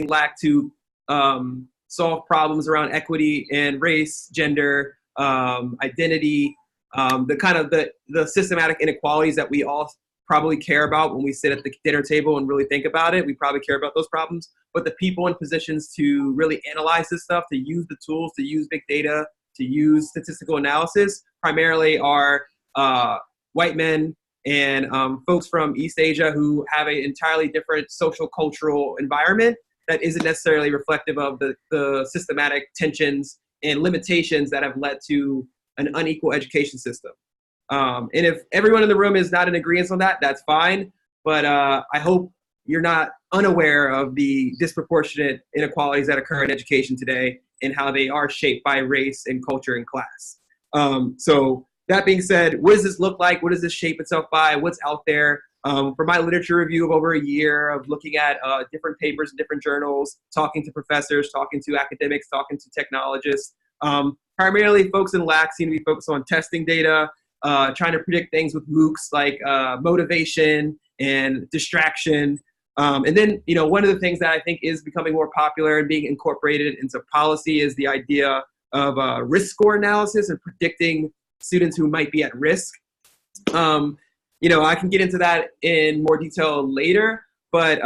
LAC to solve problems around equity and race, gender, identity, the systematic inequalities that we all probably care about when we sit at the dinner table and really think about it. We probably care about those problems, but the people in positions to really analyze this stuff, to use the tools, to use big data, to use statistical analysis, primarily are white men and folks from East Asia who have an entirely different social cultural environment that isn't necessarily reflective of the systematic tensions and limitations that have led to an unequal education system. And if everyone in the room is not in agreement on that, that's fine. But I hope you're not unaware of the disproportionate inequalities that occur in education today and how they are shaped by race and culture and class. So that being said, what does this look like? What does this shape itself by? What's out there? For my literature review of over a year of looking at different papers in different journals, talking to professors, talking to academics, talking to technologists, primarily folks in LAC seem to be focused on testing data, trying to predict things with MOOCs like motivation and distraction. And then, one of the things that I think is becoming more popular and being incorporated into policy is the idea of risk score analysis and predicting students who might be at risk. I can get into that in more detail later, but,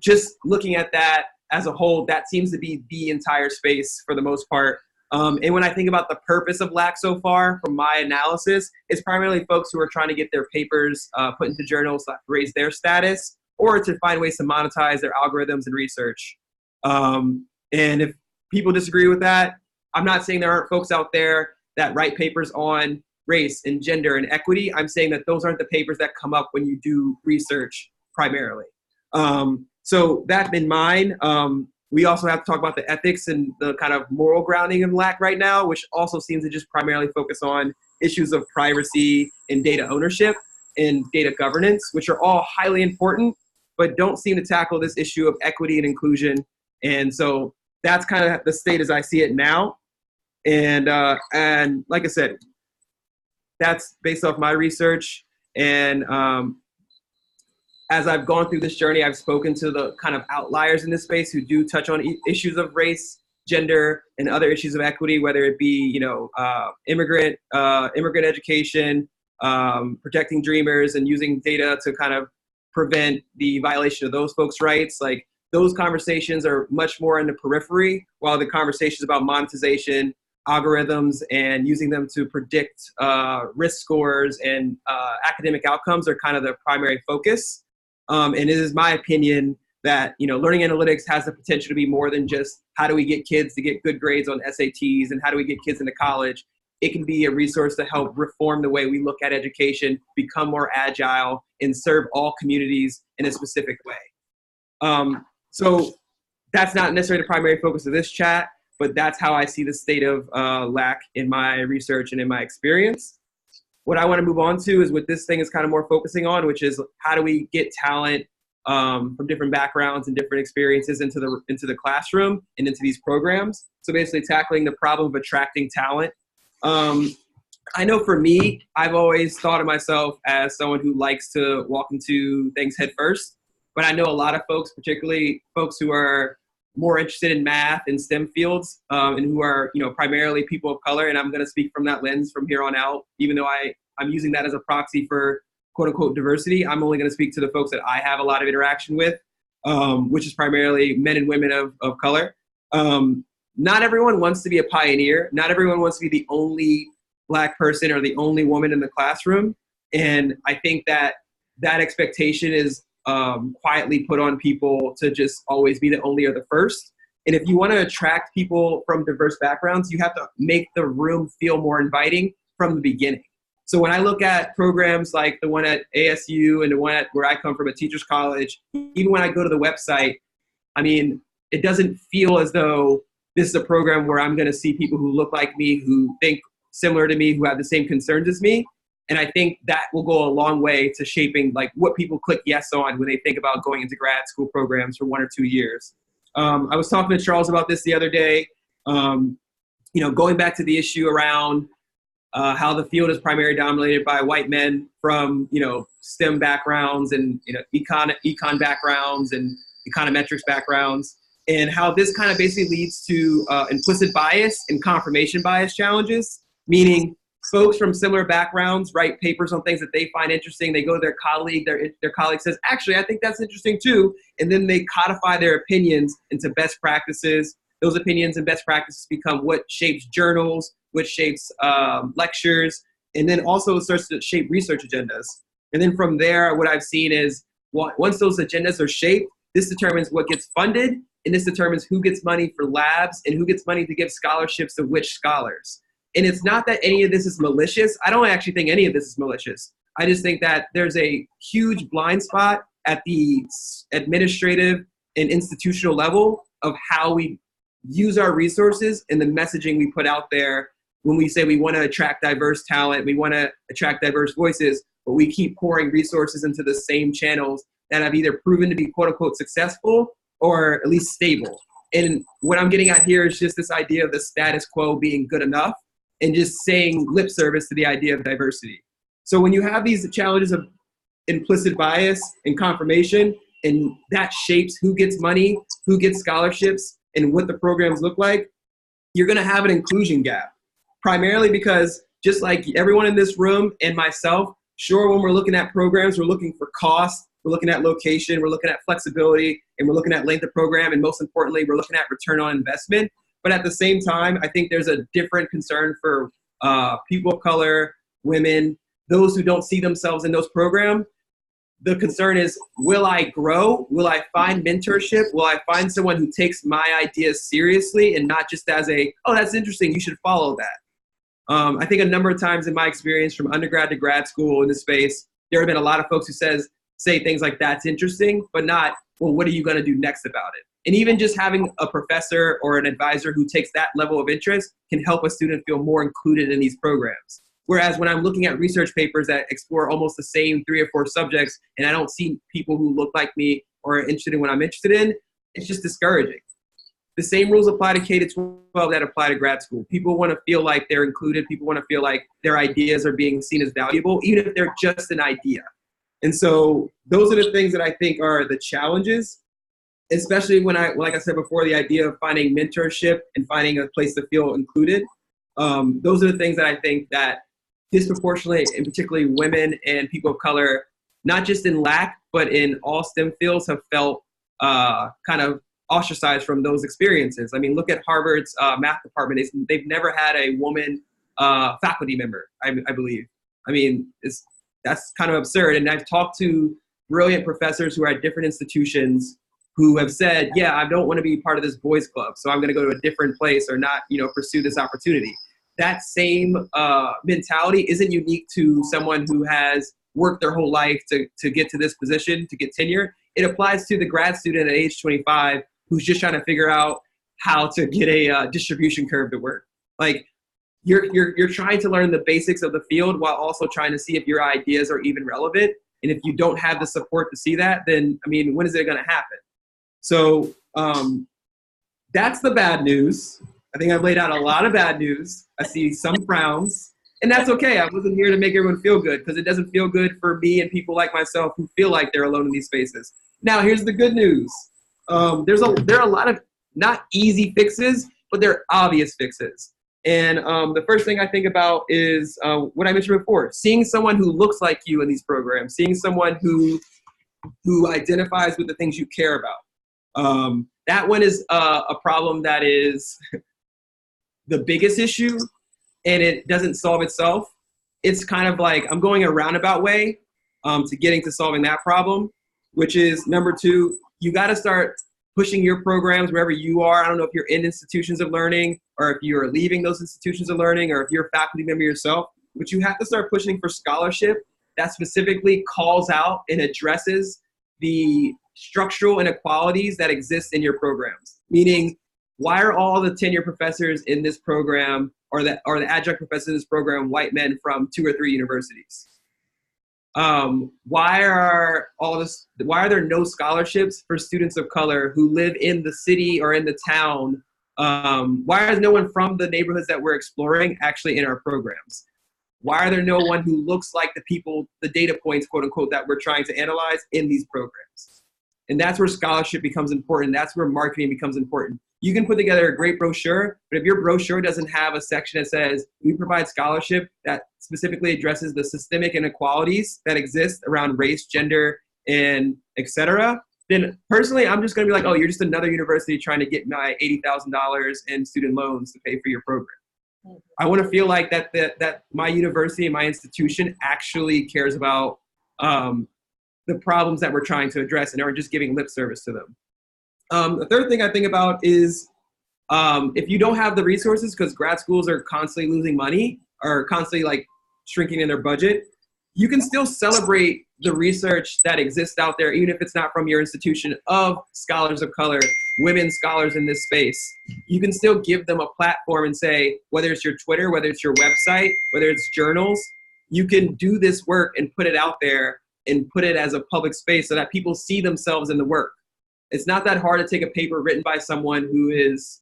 just looking at that as a whole, that seems to be the entire space for the most part. And when I think about the purpose of LAC so far, from my analysis, it's primarily folks who are trying to get their papers put into journals that raise their status, or to find ways to monetize their algorithms and research. And if people disagree with that, I'm not saying there aren't folks out there that write papers on race and gender and equity. I'm saying that those aren't the papers that come up when you do research primarily. So that in mind, we also have to talk about the ethics and the kind of moral grounding of LAC right now, which also seems to just primarily focus on issues of privacy and data ownership and data governance, which are all highly important, but don't seem to tackle this issue of equity and inclusion. And so that's kind of the state as I see it now. And like I said, that's based off my research. And as I've gone through this journey, I've spoken to the kind of outliers in this space who do touch on issues of race, gender, and other issues of equity, whether it be, immigrant education, protecting dreamers, and using data to kind of prevent the violation of those folks' rights. Like, those conversations are much more in the periphery, while the conversations about monetization, algorithms, and using them to predict risk scores and academic outcomes are kind of the primary focus. And it is my opinion that, learning analytics has the potential to be more than just how do we get kids to get good grades on SATs and how do we get kids into college. It can be a resource to help reform the way we look at education, become more agile, and serve all communities in a specific way. So that's not necessarily the primary focus of this chat, but that's how I see the state of LAC in my research and in my experience. What I want to move on to is what this thing is kind of more focusing on, which is how do we get talent from different backgrounds and different experiences into the classroom and into these programs. So basically tackling the problem of attracting talent. I know for me, I've always thought of myself as someone who likes to walk into things head first, but I know a lot of folks, particularly folks who are more interested in math and STEM fields, and who are, primarily people of color. And I'm going to speak from that lens from here on out, even though I'm using that as a proxy for quote unquote diversity. I'm only going to speak to the folks that I have a lot of interaction with, which is primarily men and women of color. Not everyone wants to be a pioneer. Not everyone wants to be the only Black person or the only woman in the classroom. And I think that expectation is quietly put on people to just always be the only or the first. And if you want to attract people from diverse backgrounds, you have to make the room feel more inviting from the beginning. So when I look at programs like the one at ASU and the one where I come from, at Teachers College, even when I go to the website, I mean, it doesn't feel as though this is a program where I'm going to see people who look like me, who think similar to me, who have the same concerns as me. And I think that will go a long way to shaping like what people click yes on when they think about going into grad school programs for 1 or 2 years. I was talking to Charles about this the other day, going back to the issue around how the field is primarily dominated by white men from, STEM backgrounds and, econ backgrounds and econometrics backgrounds, and how this kind of basically leads to implicit bias and confirmation bias challenges, meaning folks from similar backgrounds write papers on things that they find interesting. They go to their colleague, their colleague says, actually, I think that's interesting too. And then they codify their opinions into best practices. Those opinions and best practices become what shapes journals, what shapes lectures, and then also starts to shape research agendas. And then from there, what I've seen is once those agendas are shaped, this determines what gets funded, and this determines who gets money for labs and who gets money to give scholarships to which scholars. And it's not that any of this is malicious. I don't actually think any of this is malicious. I just think that there's a huge blind spot at the administrative and institutional level of how we use our resources and the messaging we put out there when we say we want to attract diverse talent, we want to attract diverse voices, but we keep pouring resources into the same channels that have either proven to be quote unquote successful or at least stable. And what I'm getting at here is just this idea of the status quo being good enough and just saying lip service to the idea of diversity. So when you have these challenges of implicit bias and confirmation, and that shapes who gets money, who gets scholarships, and what the programs look like, you're gonna have an inclusion gap. Primarily because just like everyone in this room and myself, sure, when we're looking at programs, we're looking for cost, we're looking at location, we're looking at flexibility, and we're looking at length of program, and most importantly, we're looking at return on investment. But at the same time, I think there's a different concern for people of color, women, those who don't see themselves in those programs. The concern is, will I grow? Will I find mentorship? Will I find someone who takes my ideas seriously and not just as a, oh, that's interesting, you should follow that. I think a number of times in my experience from undergrad to grad school in this space, there have been a lot of folks who say things like, that's interesting, but not, well, what are you gonna do next about it? And even just having a professor or an advisor who takes that level of interest can help a student feel more included in these programs. Whereas when I'm looking at research papers that explore almost the same 3 or 4 subjects, and I don't see people who look like me or are interested in what I'm interested in, it's just discouraging. The same rules apply to K-12 that apply to grad school. People want to feel like they're included. People want to feel like their ideas are being seen as valuable, even if they're just an idea. And so those are the things that I think are the challenges, especially when like I said before, the idea of finding mentorship and finding a place to feel included. Those are the things that I think that disproportionately, and particularly women and people of color, not just in LAC, but in all STEM fields, have felt kind of ostracized from those experiences. I mean, look at Harvard's math department. They've never had a woman faculty member, I believe. I mean, that's kind of absurd. And I've talked to brilliant professors who are at different institutions who have said, yeah, I don't want to be part of this boys club, so I'm going to go to a different place or not, pursue this opportunity. That same mentality isn't unique to someone who has worked their whole life to get to this position, to get tenure. It applies to the grad student at age 25 who's just trying to figure out how to get a distribution curve to work. Like, you're trying to learn the basics of the field while also trying to see if your ideas are even relevant. And if you don't have the support to see that, then, I mean, when is it going to happen? So that's the bad news. I think I've laid out a lot of bad news. I see some frowns, and that's okay. I wasn't here to make everyone feel good, because it doesn't feel good for me and people like myself who feel like they're alone in these spaces. Now, here's the good news. There are a lot of not easy fixes, but they're obvious fixes. And the first thing I think about is what I mentioned before, seeing someone who looks like you in these programs, seeing someone who identifies with the things you care about. That one is a problem that is the biggest issue, and it doesn't solve itself. It's kind of like I'm going a roundabout way to getting to solving that problem, which is number 2, you got to start pushing your programs wherever you are. I don't know if you're in institutions of learning or if you're leaving those institutions of learning or if you're a faculty member yourself, but you have to start pushing for scholarship that specifically calls out and addresses the structural inequalities that exist in your programs. Meaning, why are all the tenure professors in this program or the adjunct professors in this program white men from 2 or 3 universities? Why are there no scholarships for students of color who live in the city or in the town? Why is no one from the neighborhoods that we're exploring actually in our programs? Why are there no one who looks like the people, the data points, quote unquote, that we're trying to analyze in these programs? And that's where scholarship becomes important. That's where marketing becomes important. You can put together a great brochure, but if your brochure doesn't have a section that says, we provide scholarship that specifically addresses the systemic inequalities that exist around race, gender, and et cetera, then personally, I'm just going to be like, oh, you're just another university trying to get my $80,000 in student loans to pay for your program. I want to feel like that my university and my institution actually cares about the problems that we're trying to address and aren't just giving lip service to them. The third thing I think about is if you don't have the resources, because grad schools are constantly losing money or constantly like shrinking in their budget, you can still celebrate the research that exists out there, even if it's not from your institution, of scholars of color, women scholars in this space. You can still give them a platform and say, whether it's your Twitter, whether it's your website, whether it's journals, you can do this work and put it out there and put it as a public space so that people see themselves in the work. It's not that hard to take a paper written by someone who is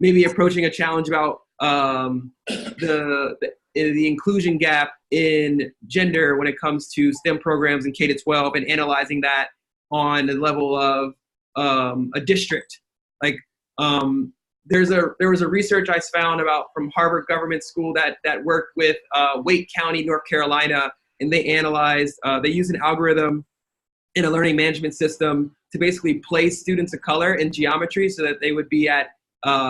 maybe approaching a challenge about the inclusion gap in gender when it comes to STEM programs in K-12 and analyzing that on the level of a district. Like there was a research I found about from Harvard Government School that worked with Wake County, North Carolina, and they analyzed, they used an algorithm in a learning management system to basically place students of color in geometry so that they would be at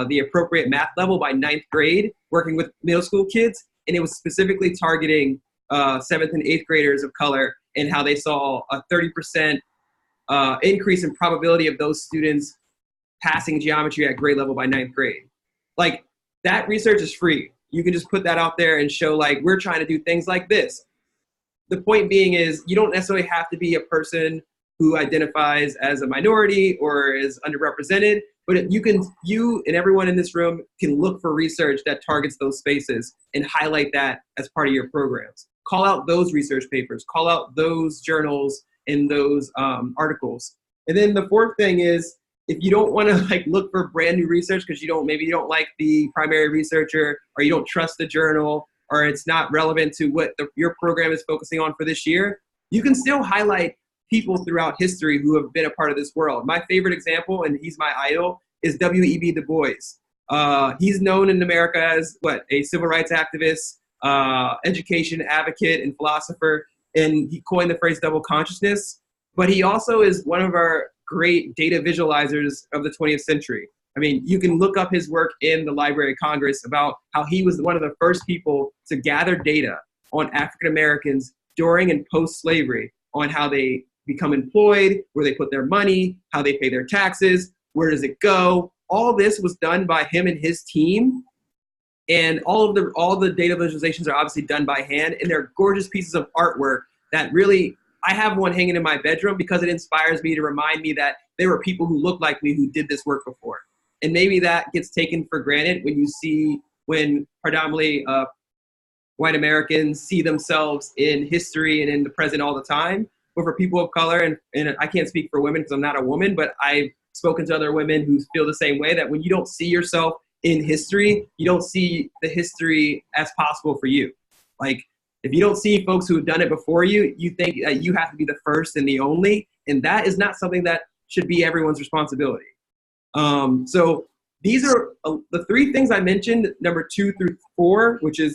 the appropriate math level by 9th grade, working with middle school kids. And it was specifically targeting 7th and 8th graders of color and how they saw a 30% increase in probability of those students passing geometry at grade level by 9th grade. Like, that research is free. You can just put that out there and show, like, we're trying to do things like this. The point being is you don't necessarily have to be a person who identifies as a minority or is underrepresented, but you and everyone in this room can look for research that targets those spaces and highlight that as part of your programs. Call out those research papers, call out those journals and those articles. And then the fourth thing is, if you don't want to like look for brand new research because maybe you don't like the primary researcher or you don't trust the journal or it's not relevant to what your program is focusing on for this year, you can still highlight people throughout history who have been a part of this world. My favorite example, and he's my idol, is W.E.B. Du Bois. He's known in America as a civil rights activist, education advocate, and philosopher, and he coined the phrase double consciousness. But he also is one of our great data visualizers of the 20th century. I mean, you can look up his work in the Library of Congress about how he was one of the first people to gather data on African Americans during and post-slavery on how they become employed, where they put their money, how they pay their taxes, where does it go. All this was done by him and his team. And all the data visualizations are obviously done by hand, and they're gorgeous pieces of artwork that really, I have one hanging in my bedroom because it inspires me to remind me that there were people who looked like me who did this work before. And maybe that gets taken for granted when predominantly white Americans see themselves in history and in the present all the time. But for people of color, and I can't speak for women because I'm not a woman, but I've spoken to other women who feel the same way, that when you don't see yourself in history, you don't see the history as possible for you. Like, if you don't see folks who have done it before you, you think that you have to be the first and the only, and that is not something that should be everyone's responsibility. So these are the three things I mentioned, number 2 through 4, which is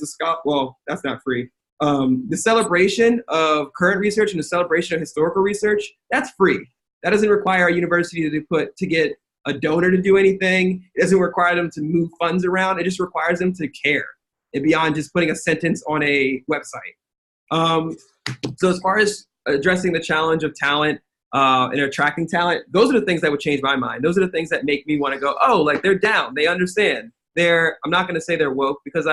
that's not free. The celebration of current research and the celebration of historical research, that's free. That doesn't require a university to get a donor to do anything. It doesn't require them to move funds around. It just requires them to care, and beyond just putting a sentence on a website. So as far as addressing the challenge of talent and attracting talent, those are the things that would change my mind. Those are the things that make me want to go, oh, like, they're down. They understand. I'm not going to say they're woke because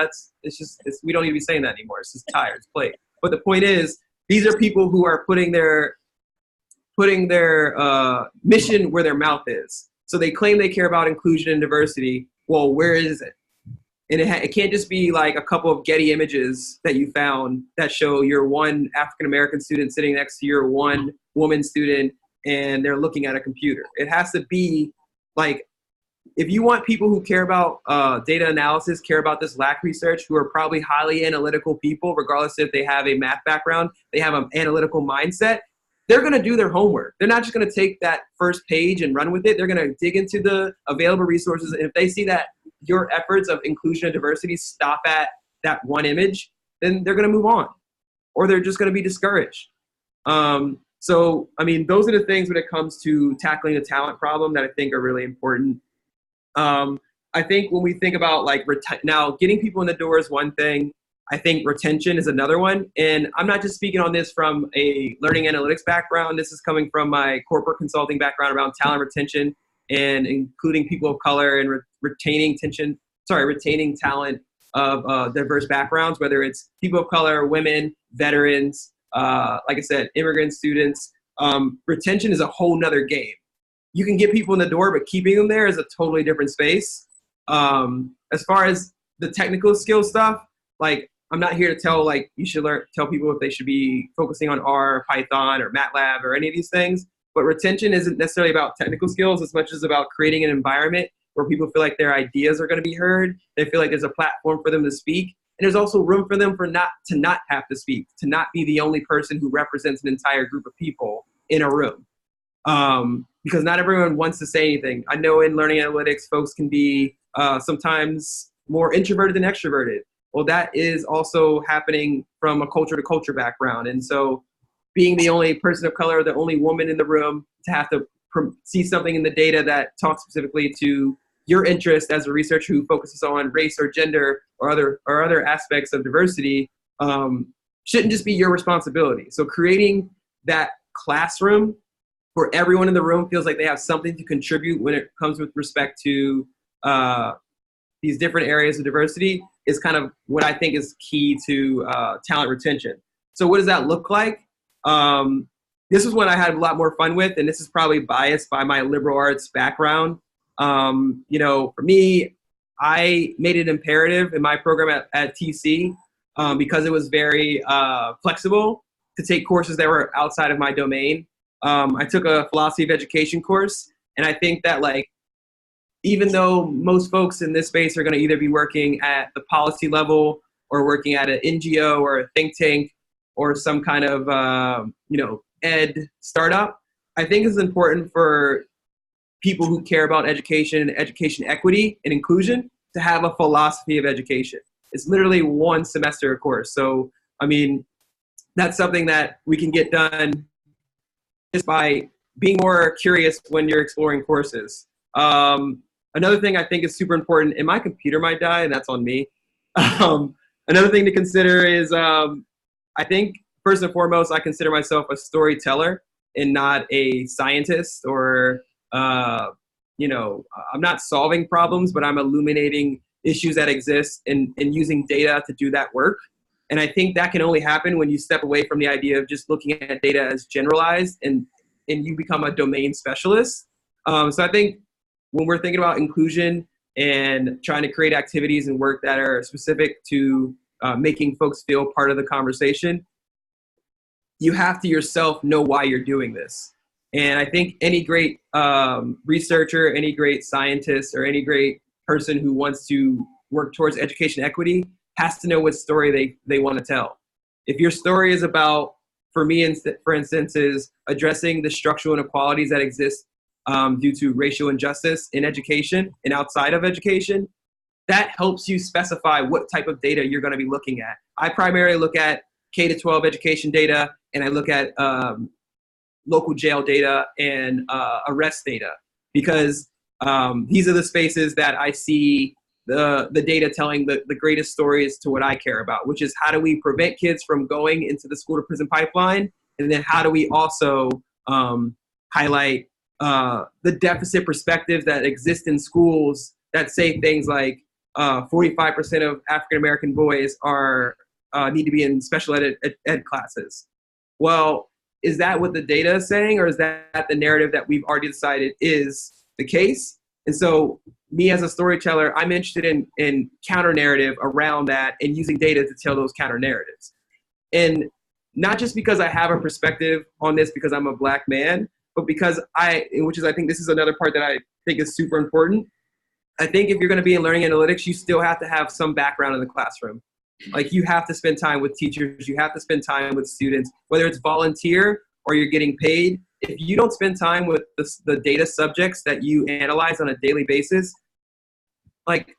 we don't need to be saying that anymore. It's just tired. It's played. But the point is, these are people who are putting their mission where their mouth is. So they claim they care about inclusion and diversity. Well, where is it? And it can't just be like a couple of Getty images that you found that show your one African-American student sitting next to your one woman student and they're looking at a computer. It has to be like, if you want people who care about data analysis, care about this LAC research, who are probably highly analytical people, regardless if they have a math background, they have an analytical mindset, they're going to do their homework. They're not just going to take that first page and run with it. They're going to dig into the available resources. And if they see that your efforts of inclusion and diversity stop at that one image, then they're going to move on, or they're just going to be discouraged. So, I mean, those are the things when it comes to tackling the talent problem that I think are really important. I think when we think about like now getting people in the door is one thing. I think retention is another one. And I'm not just speaking on this from a learning analytics background. This is coming from my corporate consulting background around talent retention and including people of color and retaining talent of diverse backgrounds, whether it's people of color, women, veterans, like I said, immigrant students. Retention is a whole nother game. You can get people in the door, but keeping them there is a totally different space. As far as the technical skill stuff, like I'm not here to tell tell people if they should be focusing on R, Python, or MATLAB, or any of these things. But retention isn't necessarily about technical skills as much as about creating an environment where people feel like their ideas are going to be heard. They feel like there's a platform for them to speak. And there's also room for them to not have to speak, to not be the only person who represents an entire group of people in a room. Because not everyone wants to say anything. I know in learning analytics, folks can be sometimes more introverted than extroverted. Well, that is also happening from a culture to culture background. And so being the only person of color, the only woman in the room, to have to see something in the data that talks specifically to your interest as a researcher who focuses on race or gender or other aspects of diversity shouldn't just be your responsibility. So creating that classroom where everyone in the room feels like they have something to contribute when it comes with respect to these different areas of diversity is kind of what I think is key to talent retention. So what does that look like? This is what I had a lot more fun with, and this is probably biased by my liberal arts background. For me, I made it imperative in my program at TC because it was very flexible to take courses that were outside of my domain. I took a philosophy of education course, and I think that even though most folks in this space are going to either be working at the policy level or working at an NGO or a think tank or some kind of, ed startup, I think it's important for people who care about education and education equity and inclusion to have a philosophy of education. It's literally one semester course. So, I mean, that's something that we can get done just by being more curious when you're exploring courses. Another thing I think is super important, and my computer might die, and that's on me. Another thing to consider is I think, first and foremost, I consider myself a storyteller and not a scientist or, I'm not solving problems, but I'm illuminating issues that exist and using data to do that work. And I think that can only happen when you step away from the idea of just looking at data as generalized and you become a domain specialist. So I think when we're thinking about inclusion and trying to create activities and work that are specific to making folks feel part of the conversation, you have to yourself know why you're doing this. And I think any great researcher, any great scientist, or any great person who wants to work towards education equity has to know what story they want to tell. If your story is about, for me, for instance, is addressing the structural inequalities that exist due to racial injustice in education and outside of education, that helps you specify what type of data you're going to be looking at. I primarily look at K-12 education data, and I look at local jail data and arrest data, because these are the spaces that I see the data telling the greatest stories to what I care about, which is how do we prevent kids from going into the school to prison pipeline, and then how do we also highlight the deficit perspectives that exist in schools that say things like 45% of African American boys need to be in special ed classes. Well, is that what the data is saying, or is that the narrative that we've already decided is the case? And so me as a storyteller, I'm interested in counter narrative around that and using data to tell those counter narratives. And not just because I have a perspective on this because I'm a Black man, but because I think this is another part that I think is super important. I think if you're going to be in learning analytics, you still have to have some background in the classroom. Like, you have to spend time with teachers, you have to spend time with students, whether it's volunteer or you're getting paid, if you don't spend time with the data subjects that you analyze on a daily basis, like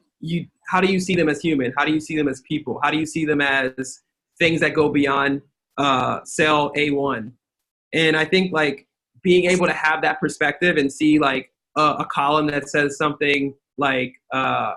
how do you see them as human? How do you see them as people? How do you see them as things that go beyond cell A1? And I think like being able to have that perspective and see like a column that says something like, I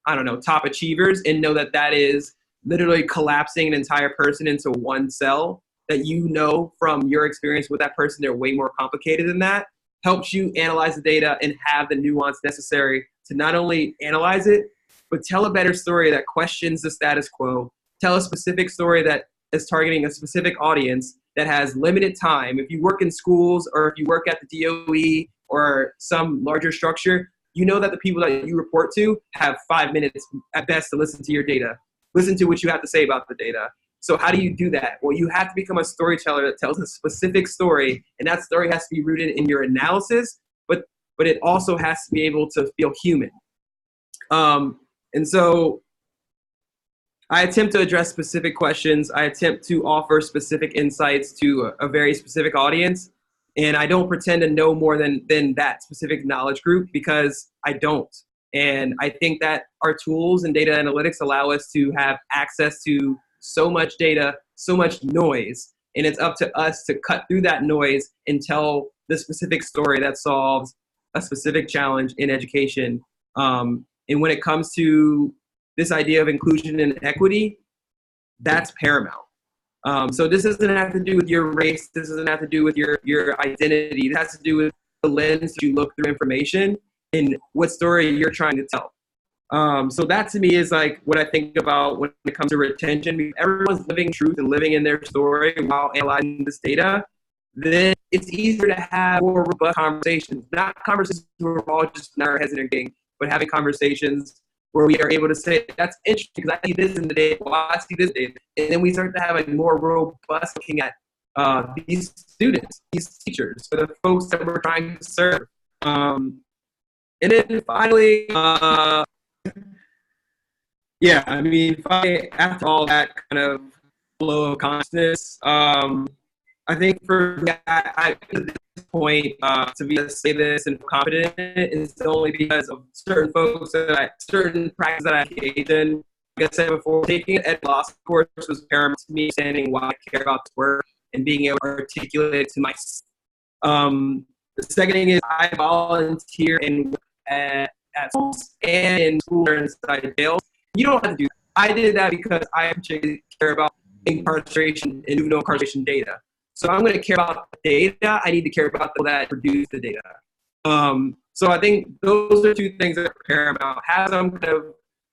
don't know, top achievers, and know that that is literally collapsing an entire person into one cell, that you know from your experience with that person, they're way more complicated than that, helps you analyze the data and have the nuance necessary to not only analyze it, but tell a better story that questions the status quo, tell a specific story that is targeting a specific audience that has limited time. If you work in schools or if you work at the DOE or some larger structure, you know that the people that you report to have 5 minutes at best to listen to your data, listen to what you have to say about the data. So how do you do that? Well, you have to become a storyteller that tells a specific story, and that story has to be rooted in your analysis, but it also has to be able to feel human. And so I attempt to address specific questions. I attempt to offer specific insights to a very specific audience. And I don't pretend to know more than that specific knowledge group, because I don't. And I think that our tools and data analytics allow us to have access to so much data, so much noise. And it's up to us to cut through that noise and tell the specific story that solves a specific challenge in education. And when it comes to this idea of inclusion and equity, that's paramount. So this doesn't have to do with your race. This doesn't have to do with your identity. It has to do with the lens that you look through information and what story you're trying to tell. So that to me is like what I think about when it comes to retention. Everyone's living truth and living in their story while analyzing this data. Then it's easier to have more robust conversations. Not conversations where we're all just in our heads and thinking, but having conversations where we are able to say, that's interesting because I see this in the data, well, I see this data. And then we start to have a more robust looking at these students, these teachers, for the folks that we're trying to serve. And then finally, yeah, I mean, after all that kind of flow of consciousness, I think for me, at this point, to be able to say this and confident in it is only because of certain folks certain practices that I engaged in. Like I said before, taking an ed loss course was paramount to me, understanding why I care about this work and being able to articulate it to myself. The second thing is I volunteer and work at schools and in school or inside jails. You don't have to do that. I did that because I particularly care about incarceration and juvenile incarceration data. So I'm going to care about the data. I need to care about the people that produce the data. So I think those are two things that are paramount. Have some kind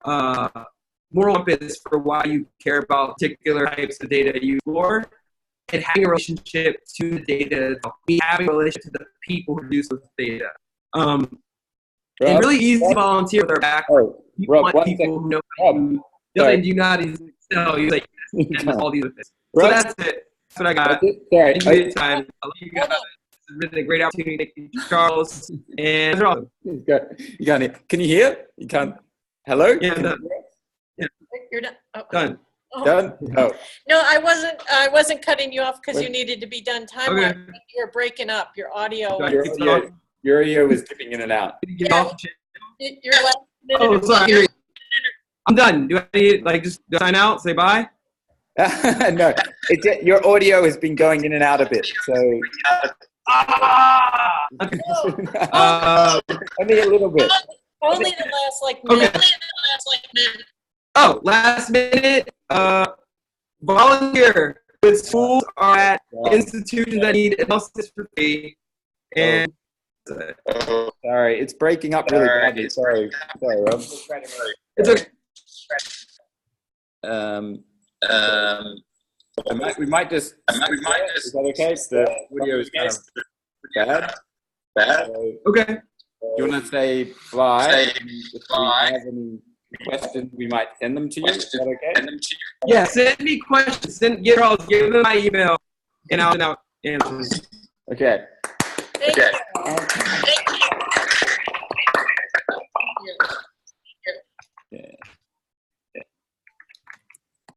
of moral compass for why you care about particular types of data you explore, and having a relationship to the data, having a relationship to the people who produce the data. And really easy to volunteer with our background. You want people who know you do not easily tell you like all these other things. So that's it. That's what I got. Sorry. Thank you for your time. I'll let you guys. It's been a great opportunity. Thank you, Charles. And you can't. Can you hear? You can't. Hello? Yeah, done. Yeah. You're done. Oh. Done. Oh. Done? Oh. No, I wasn't cutting you off because you needed to be done time-wise. Okay. You were breaking up. Your audio. Your audio was dipping in and out. Yeah. Your last minute. Oh, sorry. I'm done. Do I need just sign out, say bye? No, your audio has been going in and out a bit, so Okay. only a little bit. Only the last minute. Okay. Oh, last minute. Volunteer with schools or at institutions that need analysis for free. And sorry, it's breaking up really badly. Sorry, Rob. It's okay. We might just. Is that okay? The audio is kind of bad. So, Okay. you want to say bye? If we have any questions, we might send them to you. Is that okay? Yeah, send me questions. Give them my email, and I'll send out answers. Okay. Thank you. Thank you.